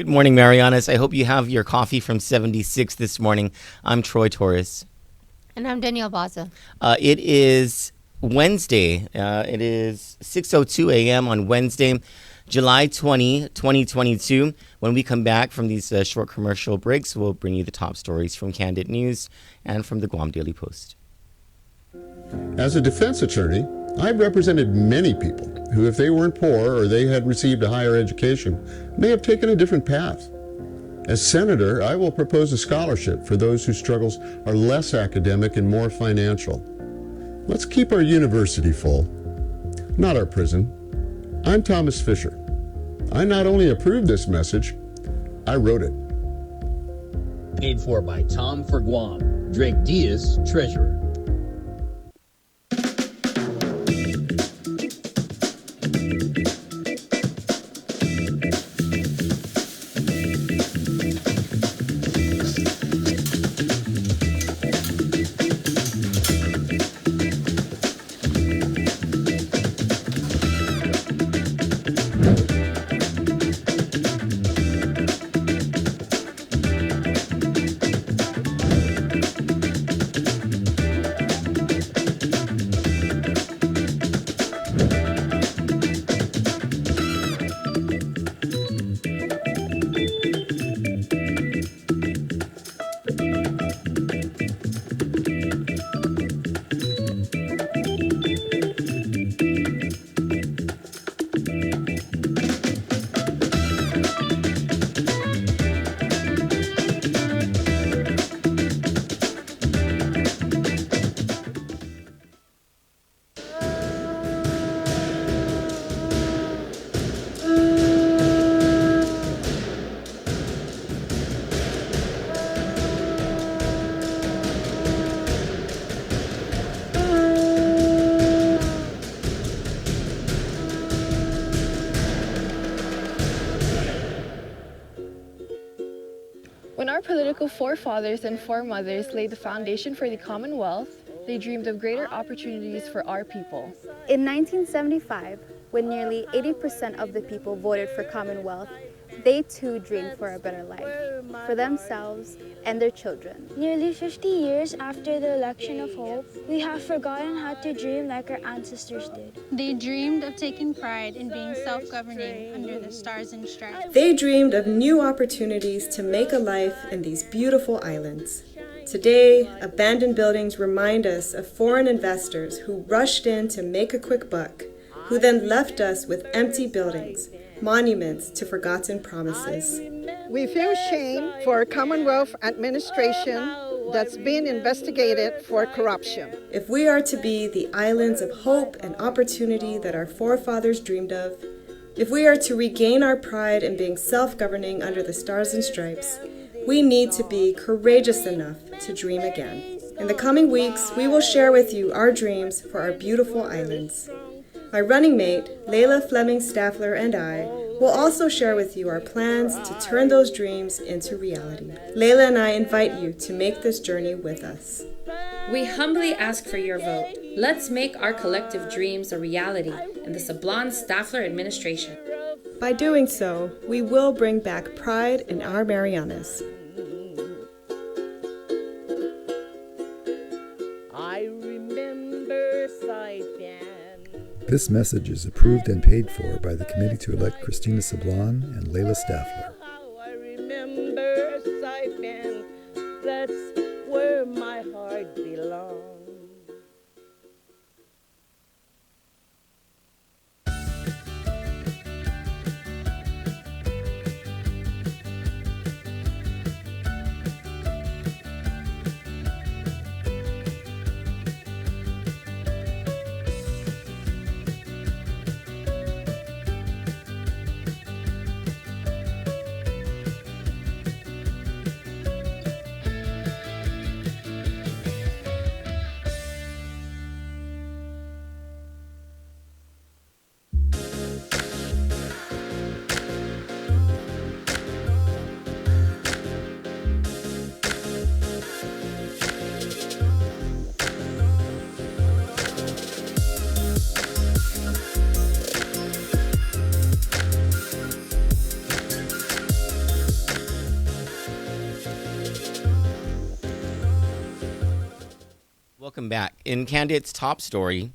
morning, Marianas. I hope you have your coffee from 76 this morning. I'm Troy Torres. And I'm Danielle Baza. It is Wednesday. It is 6:02 a.m. on Wednesday, July 20, 2022. When we come back from these short commercial breaks, we'll bring you the top stories from Kandit News and from the Guam Daily Post. As a defense attorney, I've represented many people who, if they weren't poor or they had received a higher education, may have taken a different path. As senator, I will propose a scholarship for those whose struggles are less academic and more financial. Let's keep our university full, not our prison. I'm Thomas Fisher. I not only approve this message, I wrote it. Paid for by Tom for Guam, Drake Diaz, Treasurer. When our political forefathers and foremothers laid the foundation for the Commonwealth, they dreamed of greater opportunities for our people. In 1975, when nearly 80% of the people voted for Commonwealth, they too dreamed for a better life, for themselves and their children. Nearly 50 years after the election of hope, we have forgotten how to dream like our ancestors did. They dreamed of taking pride in being self-governing under the stars and stripes. They dreamed of new opportunities to make a life in these beautiful islands. Today, abandoned buildings remind us of foreign investors who rushed in to make a quick buck, who then left us with empty buildings, monuments to forgotten promises. We feel shame for a Commonwealth administration that's being investigated for corruption. If we are to be the islands of hope and opportunity that our forefathers dreamed of, if we are to regain our pride in being self-governing under the stars and stripes, we need to be courageous enough to dream again. In the coming weeks, we will share with you our dreams for our beautiful islands. My running mate, Layla Fleming Staffler, and I will also share with you our plans to turn those dreams into reality. Layla and I invite you to make this journey with us. We humbly ask for your vote. Let's make our collective dreams a reality in the Sablon Staffler administration. By doing so, we will bring back pride in our Marianas. This message is approved and paid for by the committee to elect Christina Sablon and Layla Staffler. I remember Saipan, that's where my heart belongs. Welcome back. In Kandit's top story,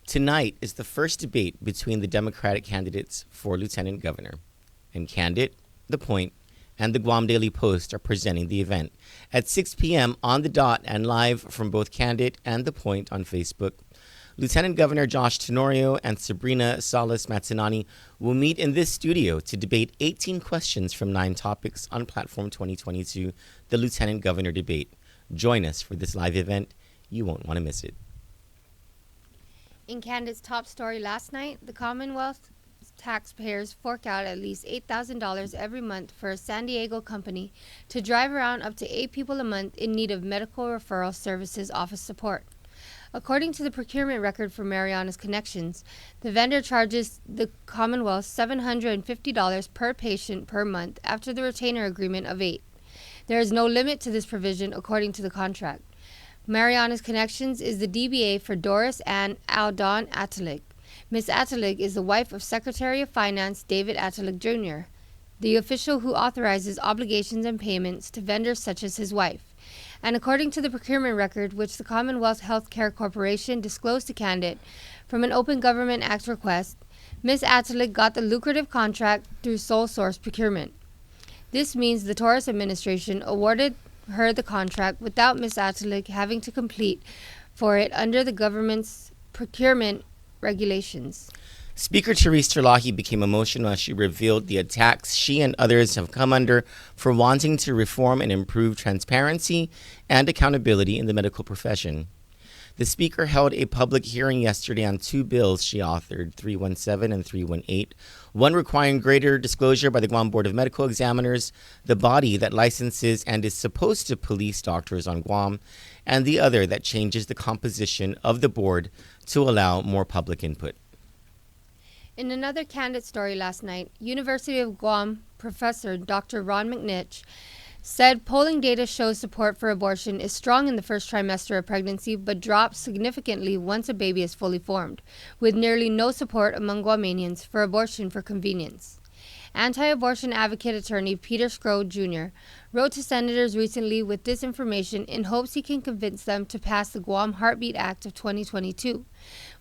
tonight is the first debate between the Democratic candidates for Lieutenant Governor. And Kandit, The Point, and the Guam Daily Post are presenting the event at 6 p.m. on the dot and live from both Kandit and The Point on Facebook. Lieutenant Governor Josh Tenorio and Sabrina Salas Matsinani will meet in this studio to debate 18 questions from 9 topics on Platform 2022, the Lieutenant Governor debate. Join us for this live event. You won't want to miss it. In Kandit's top story last night, the Commonwealth taxpayers fork out at least $8,000 every month for a San Diego company to drive around up to 8 people a month in need of medical referral services office support. According to the procurement record for Marianas Connections, the vendor charges the Commonwealth $750 per patient per month after the retainer agreement of 8. There is no limit to this provision according to the contract. Marianas Connections is the DBA for Doris Ann Aldon Atalik. Ms. Atalik is the wife of Secretary of Finance David Atalik Jr., the official who authorizes obligations and payments to vendors such as his wife. And according to the procurement record, which the Commonwealth Healthcare Corporation disclosed to Kandit from an Open Government Act request, Ms. Atalik got the lucrative contract through sole source procurement. This means the Torres administration awarded her the contract without Ms. Atalik having to complete for it under the government's procurement regulations. Speaker Therese Terlahi became emotional as she revealed the attacks she and others have come under for wanting to reform and improve transparency and accountability in the medical profession. The Speaker held a public hearing yesterday on 2 bills she authored, 317 and 318, one requiring greater disclosure by the Guam Board of Medical Examiners, the body that licenses and is supposed to police doctors on Guam, and the other that changes the composition of the board to allow more public input. In another Kandit story last night, University of Guam professor Dr. Ron McNitch said polling data shows support for abortion is strong in the first trimester of pregnancy but drops significantly once a baby is fully formed, with nearly no support among Guamanians for abortion for convenience. Anti-abortion advocate attorney Peter Skro Jr. wrote to senators recently with this information in hopes he can convince them to pass the Guam Heartbeat Act of 2022,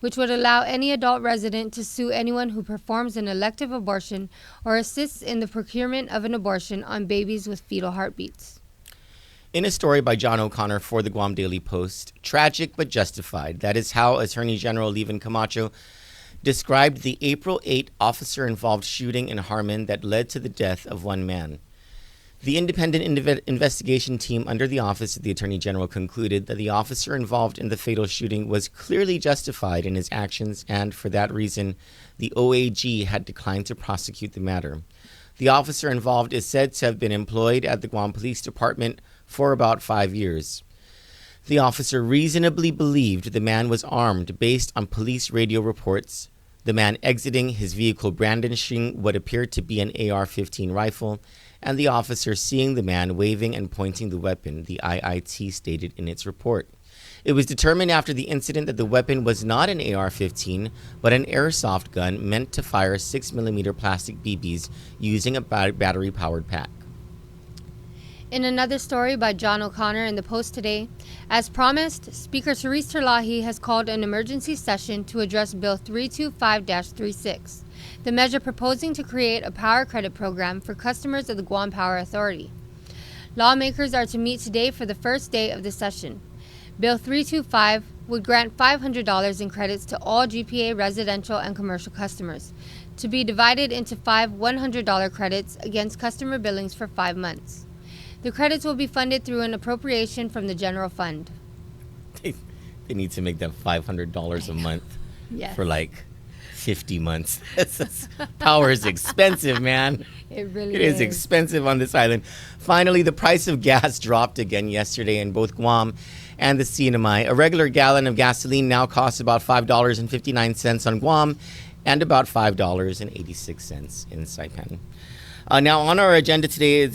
which would allow any adult resident to sue anyone who performs an elective abortion or assists in the procurement of an abortion on babies with fetal heartbeats. In a story by John O'Connor for the Guam Daily Post, tragic but justified. That is how Attorney General Leven Camacho described the April 8 officer-involved shooting in Harmon that led to the death of one man. The independent investigation team under the Office of the Attorney General concluded that the officer involved in the fatal shooting was clearly justified in his actions, and for that reason, the OAG had declined to prosecute the matter. The officer involved is said to have been employed at the Guam Police Department for about 5 years. The officer reasonably believed the man was armed based on police radio reports, the man exiting his vehicle brandishing what appeared to be an AR-15 rifle, and the officer seeing the man waving and pointing the weapon, the IIT stated in its report. It was determined after the incident that the weapon was not an AR-15, but an airsoft gun meant to fire 6mm plastic BBs using a battery-powered pack. In another story by John O'Connor in the Post today, as promised, Speaker Therese Terlahi has called an emergency session to address Bill 325-36, the measure proposing to create a power credit program for customers of the Guam Power Authority. Lawmakers are to meet today for the first day of the session. Bill 325 would grant $500 in credits to all GPA residential and commercial customers, to be divided into 5 $100 credits against customer billings for 5 months. The credits will be funded through an appropriation from the general fund. They need to make that $500 a month for like 50 months. Power is expensive, man. It really is. It is expensive on this island. Finally, the price of gas dropped again yesterday in both Guam and the CNMI. A regular gallon of gasoline now costs about $5.59 on Guam and about $5.86 in Saipan. Now, on our agenda today,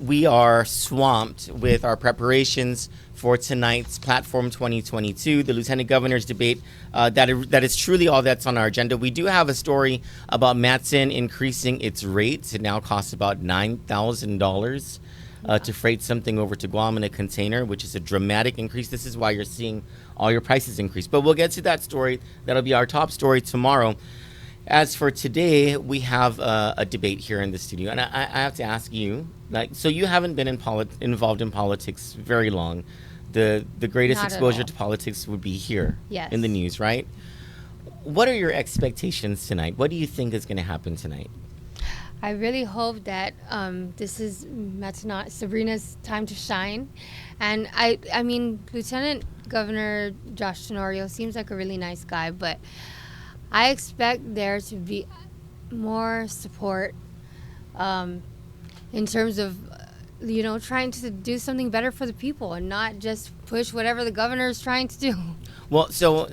we are swamped with our preparations for tonight's Platform 2022, the Lieutenant Governor's debate. That is truly all that's on our agenda. We do have a story about Matson increasing its rates. It now costs about $9,000 to freight something over to Guam in a container, which is a dramatic increase. This is why you're seeing all your prices increase. But we'll get to that story. That'll be our top story tomorrow. As for today, we have a debate here in the studio, and I have to ask you, so you haven't been involved in politics very long. The greatest exposure to politics would be here in the news, right? What are your expectations tonight? What do you think is going to happen tonight? I really hope that that's not Sabrina's time to shine. And I mean, Lieutenant Governor Josh Tenorio seems like a really nice guy, but I expect there to be more support in terms of, trying to do something better for the people and not just push whatever the governor is trying to do. Well, so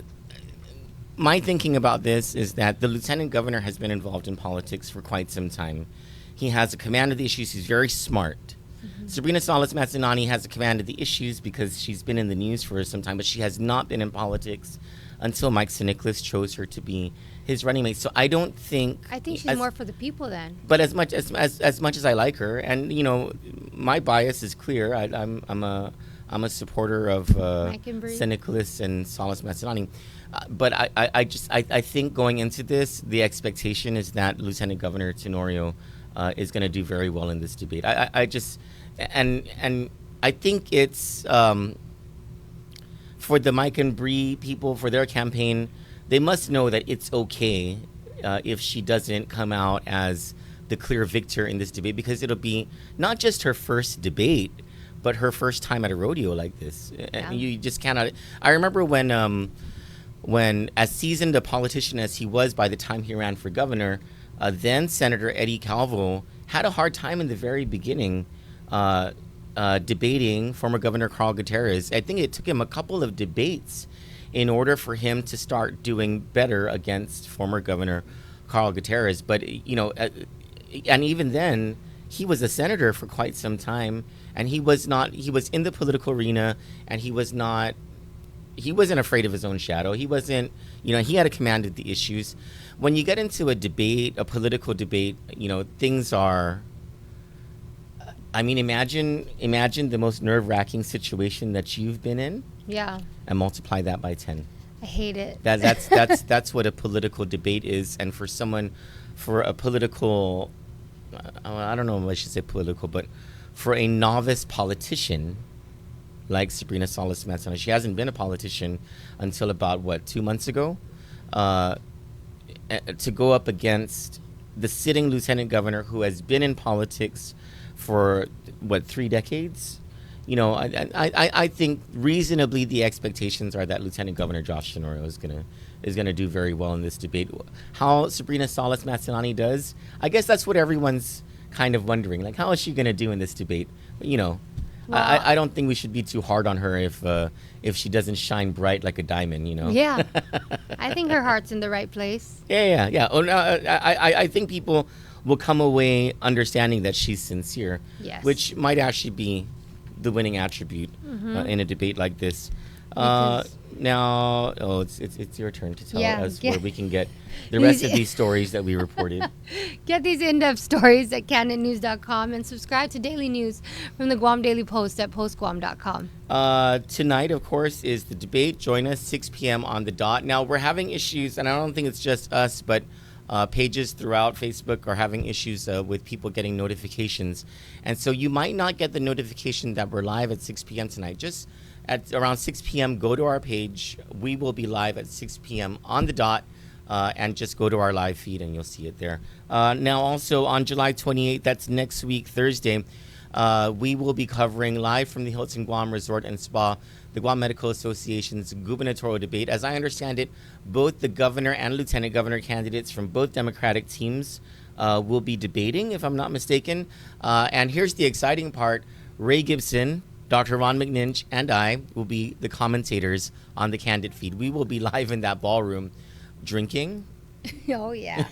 my thinking about this is that the lieutenant governor has been involved in politics for quite some time. He has a command of the issues. He's very smart. Mm-hmm. Sabrina Salas Matsinani has a command of the issues because she's been in the news for some time, but she has not been in politics until Mike Nicholas chose her to be his running mate. So I think she's more for the people then. But as much as I like her, and my bias is clear. I'm a supporter of St. Nicholas and Salas Matsinani. But I think going into this, the expectation is that Lieutenant Governor Tenorio is going to do very well in this debate. I think it's for the Mike and Bree people, for their campaign, they must know that it's okay if she doesn't come out as the clear victor in this debate, because it'll be not just her first debate, but her first time at a rodeo like this. Yeah. You just cannot. I remember when as seasoned a politician as he was by the time he ran for governor, then Senator Eddie Calvo had a hard time in the very beginning debating former Governor Carl Gutierrez. I think it took him a couple of debates in order for him to start doing better against former Governor Carl Gutierrez. But, and even then, he was a senator for quite some time, and he was in the political arena, and he wasn't afraid of his own shadow. He wasn't, he had a command of the issues. When you get into a debate, a political debate, things are, imagine the most nerve-wracking situation that you've been in. Yeah. And multiply that by 10. I hate it. That's what a political debate is. And for a political, I don't know if I should say political, but for a novice politician like Sabrina Salas Matsinani, she hasn't been a politician until about 2 months ago, to go up against the sitting lieutenant governor who has been in politics for 3 decades. I think reasonably the expectations are that Lieutenant Governor Josh Tenorio is gonna do very well in this debate. How Sabrina Salas Matsinani does, I guess that's what everyone's kind of wondering. Like, how is she gonna do in this debate? Well, I don't think we should be too hard on her if she doesn't shine bright like a diamond. Yeah, I think her heart's in the right place. Yeah. Oh, no, I think people will come away understanding that she's sincere. Yes. Which might actually be the winning attribute in a debate like this. Now, it's your turn to tell us where we can get the rest of these stories that we reported. Get these in-depth stories at CandidNews.com and subscribe to daily news from the Guam Daily Post at postguam.com. Tonight, of course, is the debate. Join us 6 p.m. on the dot. Now, we're having issues, and I don't think it's just us, but pages throughout Facebook are having issues with people getting notifications. And so you might not get the notification that we're live at 6 p.m. tonight. Just at around 6 p.m., go to our page. We will be live at 6 p.m. on the dot, and just go to our live feed and you'll see it there. Now, also on July 28th, that's next week, Thursday, we will be covering live from the Hilton Guam Resort and Spa, the Guam Medical Association's gubernatorial debate. As I understand it, both the governor and lieutenant governor candidates from both Democratic teams will be debating, if I'm not mistaken. And here's the exciting part. Ray Gibson, Dr. Ron McNinch, and I will be the commentators on the Kandit feed. We will be live in that ballroom drinking. Oh, yeah.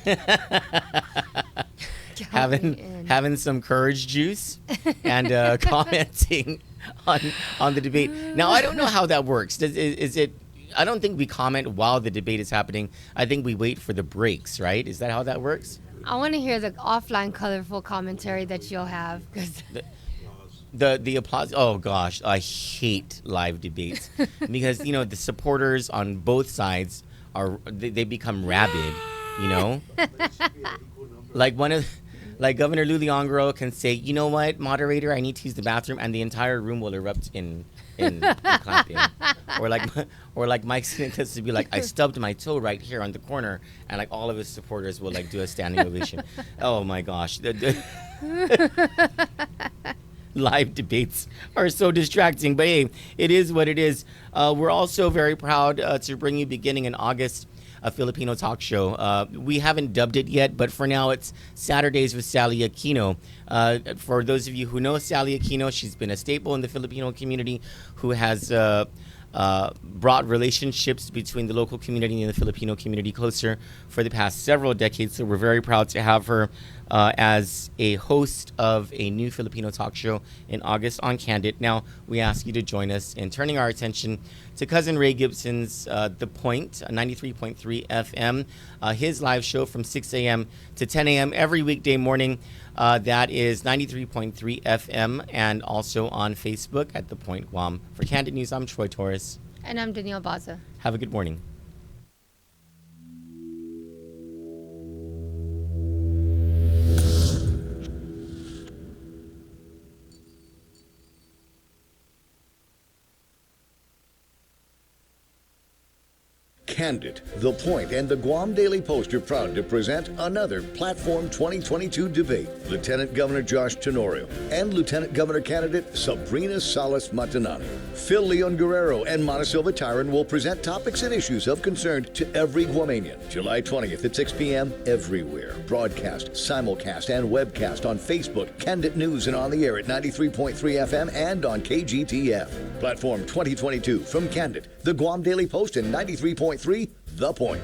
having some courage juice and commenting on the debate. Now, I don't know how that works. Is it? I don't think we comment while the debate is happening. I think we wait for the breaks, right? Is that how that works? I want to hear the offline colorful commentary that you'll have. The applause. Oh gosh, I hate live debates because the supporters on both sides they become rabid. Like like Governor Lou Leongro can say, you know what, moderator, I need to use the bathroom, and the entire room will erupt in clapping. Or like Mike Sinicus would be like, I stubbed my toe right here on the corner, and like all of his supporters will like do a standing ovation. Oh my gosh. Live debates are so distracting, but hey, it is what it is. We're also very proud to bring you, beginning in August, a Filipino talk show. We haven't dubbed it yet, but for now it's Saturdays with Sally Aquino. For those of you who know Sally Aquino, she's been a staple in the Filipino community who has brought relationships between the local community and the Filipino community closer for the past several decades. So we're very proud to have her as a host of a new Filipino talk show in August on Kandit. Now, we ask you to join us in turning our attention to Cousin Ray Gibson's The Point, 93.3 FM, his live show from 6 a.m. to 10 a.m. every weekday morning. That is 93.3 FM and also on Facebook at The Point Guam. For Kandit News, I'm Troy Torres. And I'm Danielle Baza. Have a good morning. Kandit, The Point, and the Guam Daily Post are proud to present another Platform 2022 debate. Lieutenant Governor Josh Tenorio and Lieutenant Governor candidate Sabrina Salas Matanani. Phil Leon Guerrero and Montecillo Tyron will present topics and issues of concern to every Guamanian. July 20th at 6 p.m. everywhere. Broadcast, simulcast, and webcast on Facebook, Kandit News, and on the air at 93.3 FM and on KGTF. Platform 2022 from Kandit, the Guam Daily Post, and 93.3 The Point.